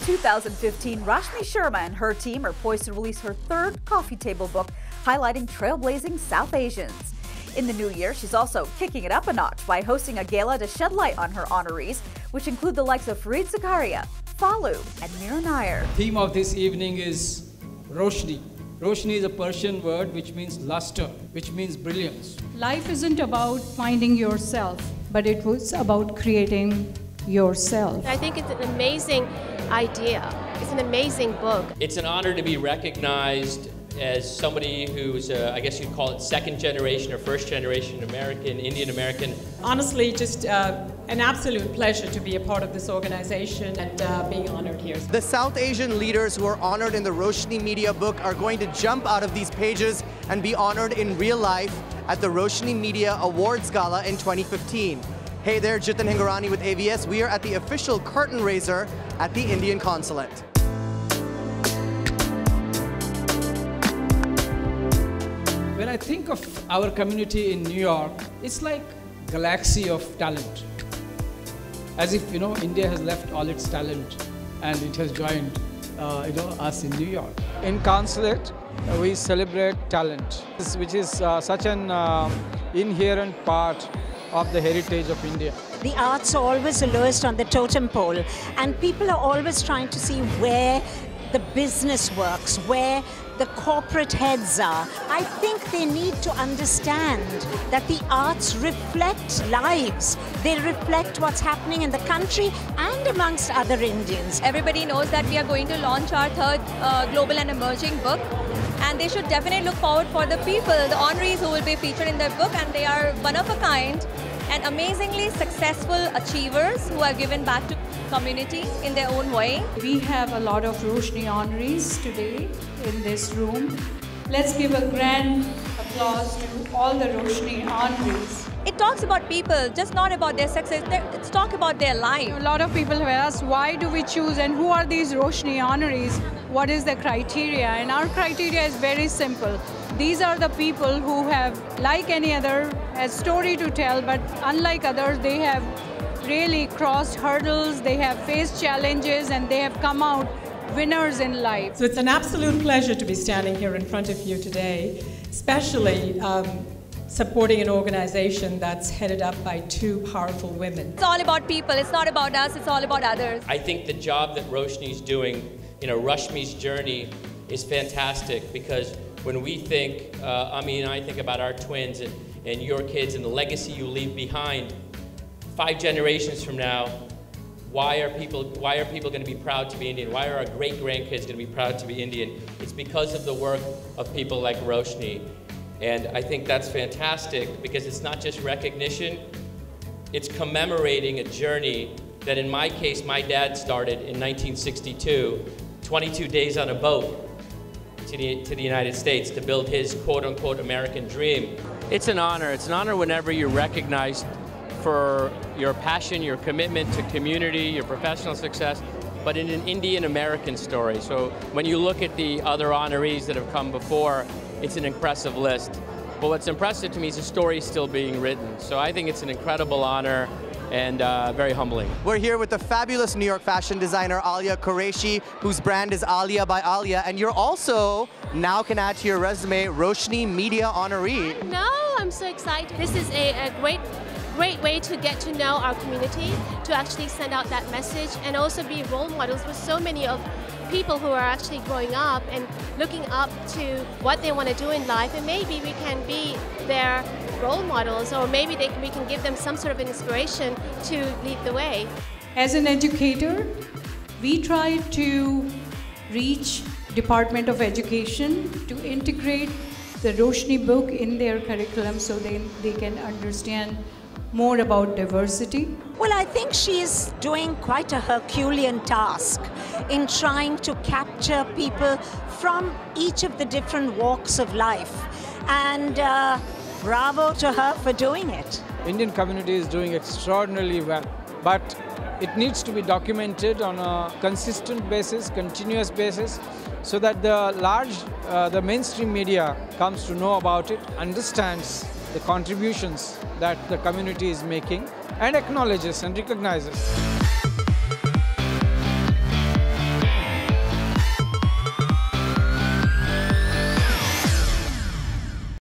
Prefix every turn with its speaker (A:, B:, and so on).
A: 2015, Roshni Sharma and her team are poised to release her third coffee table book highlighting trailblazing South Asians. In the new year, she's also kicking it up a notch by hosting a gala to shed light on her honorees, which include the likes of Fareed Zakaria, Falu, and Mir Nair.
B: The theme of this evening is Roshni. Roshni is a Persian word which means luster, which means brilliance.
C: Life isn't about finding yourself, but it was about creating yourself.
D: I think it's an amazing idea. It's an amazing book.
E: It's an honor to be recognized as somebody who's, I guess you'd call it second generation or first generation American, Indian American.
F: Honestly, just an absolute pleasure to be a part of this organization and being honored here.
G: The South Asian leaders who are honored in the Roshni Media book are going to jump out of these pages and be honored in real life at the Roshni Media Awards Gala in 2015. Hey there, Jitin Hingorani with AVS. We are at the official CurtainRaiser at the Indian Consulate.
B: When I think of our community in New York, it's like a galaxy of talent. As if, India has left all its talent and it has joined, us in New York. In Consulate, we celebrate talent, which is such an inherent part of the heritage of India.
H: The arts are always the lowest on the totem pole, and people are always trying to see where the business works, where the corporate heads are. I think they need to understand that the arts reflect lives. They reflect what's happening in the country and amongst other Indians.
I: Everybody knows that we are going to launch our third global and emerging book, and they should definitely look forward for the people, the honorees who will be featured in the book, and they are one of a kind and amazingly successful achievers who are given back to community in their own way.
C: We have a lot of Roshni honorees today in this room. Let's give a grand applause to all the Roshni honorees.
I: It talks about people, just not about their success. It's talk about their life.
C: A lot of people have asked, why do we choose and who are these Roshni honorees? What is the criteria? And our criteria is very simple. These are the people who have, like any other, a story to tell, but unlike others, they have really crossed hurdles, they have faced challenges, and they have come out winners in life.
F: So it's an absolute pleasure to be standing here in front of you today, especially supporting an organization that's headed up by two powerful women.
I: It's all about people, it's not about us, it's all about others.
E: I think the job that Roshni's doing, Rashmi's journey is fantastic, because when we think, Ami and I think about our twins and your kids and the legacy you leave behind, 5 generations from now, why are people going to be proud to be Indian? Why are our great-grandkids going to be proud to be Indian? It's because of the work of people like Roshni. And I think that's fantastic, because it's not just recognition, it's commemorating a journey that, in my case, my dad started in 1962, 22 days on a boat to the United States to build his quote-unquote American dream. It's an honor. It's an honor whenever you're recognized for your passion, your commitment to community, your professional success, but in an Indian-American story. So when you look at the other honorees that have come before, it's an impressive list. But what's impressive to me is the story still being written. So I think it's an incredible honor and very humbling.
G: We're here with the fabulous New York fashion designer Alia Qureshi, whose brand is Alia by Alia, and you're also, now can add to your resume, Roshni Media honoree.
D: No, I'm so excited. This is a great way to get to know our community, to actually send out that message, and also be role models for so many of people who are actually growing up and looking up to what they want to do in life, and maybe we can be their role models, or maybe we can give them some sort of inspiration to lead the way.
C: As an educator, we try to reach Department of Education to integrate the Roshni book in their curriculum so they can understand more about diversity.
H: Well, I think she's doing quite a Herculean task in trying to capture people from each of the different walks of life. And bravo to her for doing it.
B: Indian community is doing extraordinarily well, but it needs to be documented on a consistent basis, continuous basis, so that the mainstream media comes to know about it, understands the contributions that the community is making, and acknowledges and recognizes.